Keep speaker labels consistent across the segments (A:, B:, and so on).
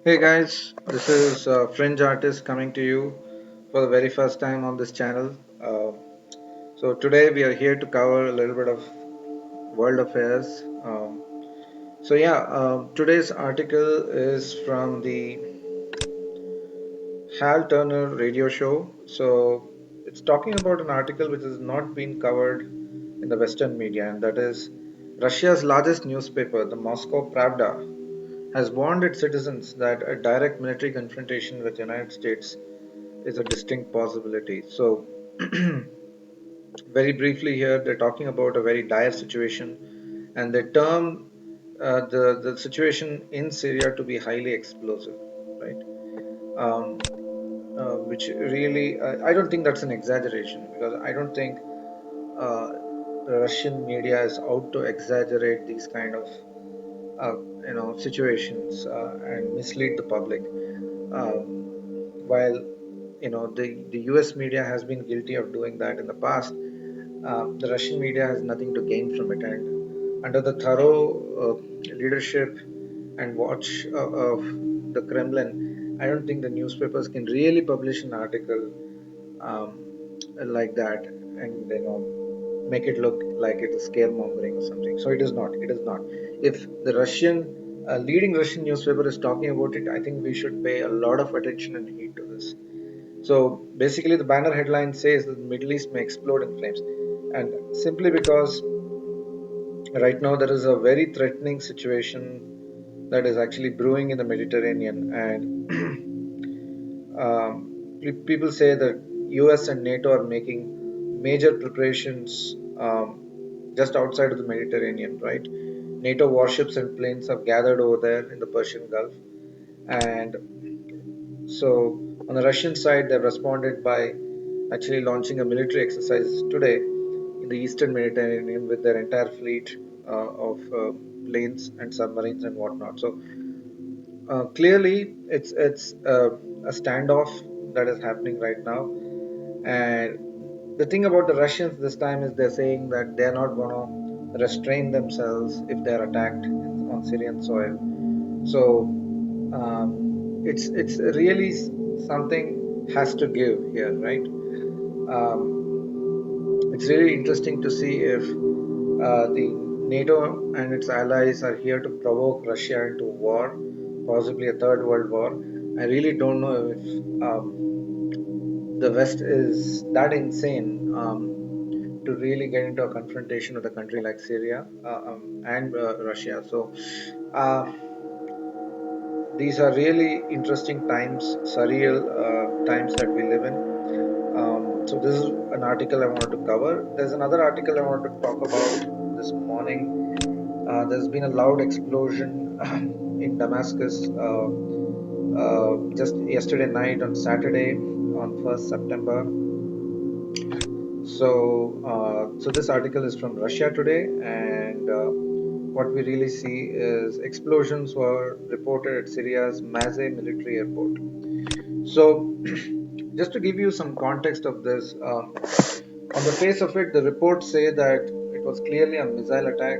A: Hey guys, this is Fringe Artist coming to you for the very first time on this channel. So today we are here to cover a little bit of world affairs. Today's article is from the Hal Turner radio show. So it's talking about an article which has not been covered in the Western media, and that is Russia's largest newspaper, the Moscow Pravda, has warned its citizens that a direct military confrontation with the United States is a distinct possibility. So, very briefly here, they're talking about a very dire situation, and they term the situation in Syria to be highly explosive, right? Um, which really, I don't think that's an exaggeration because I don't think uh, the Russian media is out to exaggerate these kind of uh, situations and mislead the public. While the U.S. media has been guilty of doing that in the past, the Russian media has nothing to gain from it. And under the thorough leadership and watch of the Kremlin, I don't think the newspapers can really publish an article um, like that and make it look like it is scaremongering or something. So it is not. It is not. If the Russian leading Russian newspaper is talking about it, I think we should pay a lot of attention and heed to this. So basically, the banner headline says that the Middle East may explode in flames, and simply because right now there is a very threatening situation that is actually brewing in the Mediterranean, and people say that US and NATO are making major preparations just outside of the Mediterranean, right? NATO warships and planes have gathered over there in the Persian Gulf. And so on the Russian side, they've responded by actually launching a military exercise today in the eastern Mediterranean with their entire fleet of planes and submarines and whatnot. So clearly, it's a standoff that is happening right now. And the thing about the Russians this time is they're saying that they're not going to restrain themselves if they're attacked on Syrian soil. So it's really something has to give here, right? It's really interesting to see if the NATO and its allies are here to provoke Russia into war, possibly a third world war. I really don't know if the West is that insane to really get into a confrontation with a country like Syria and Russia. So uh, these are really interesting times, surreal times that we live in. So this is an article I wanted to cover. There's another article I wanted to talk about this morning. There's been a loud explosion in Damascus just yesterday night on Saturday, on 1st September. So this article is from Russia Today, and what we really see is explosions were reported at Syria's Mazeh military airport. So, just to give you some context of this, on the face of it, the reports say that it was clearly a missile attack.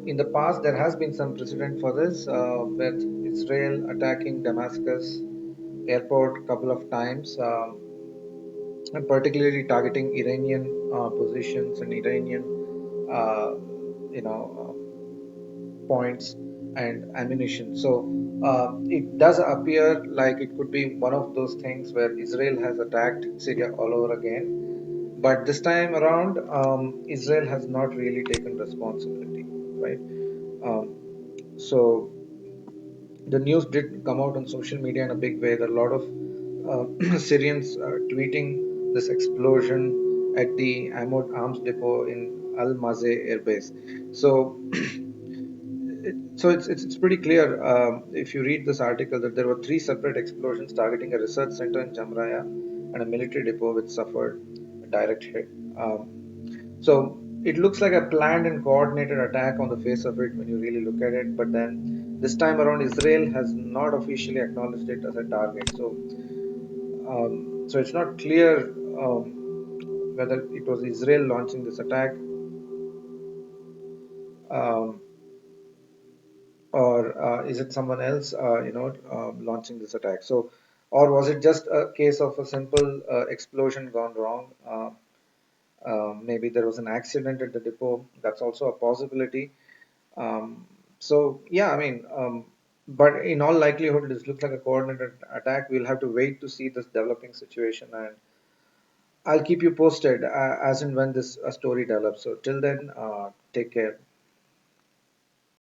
A: In the past, there has been some precedent for this, with Israel attacking Damascus airport a couple of times, and particularly targeting Iranian positions and Iranian, uh, points and ammunition. So it does appear like it could be one of those things where Israel has attacked Syria all over again. But this time around, Israel has not really taken responsibility, right? Um, so the news did come out on social media in a big way. There are a lot of Syrians tweeting this explosion at the Amod Arms Depot in Al Mazeh Air Base. So it's pretty clear if you read this article that there were three separate explosions targeting a research center in Jamraya and a military depot which suffered a direct hit. So it looks like a planned and coordinated attack on the face of it when you really look at it, but then this time around Israel has not officially acknowledged it as a target. So it's not clear whether it was Israel launching this attack um, or is it someone else, launching this attack? So, or was it just a case of a simple explosion gone wrong? Maybe there was an accident at the depot. That's also a possibility. So yeah, I mean, but in all likelihood, this looks like a coordinated attack. We'll have to wait to see this developing situation, and I'll keep you posted as and when this story develops. So till then, take care.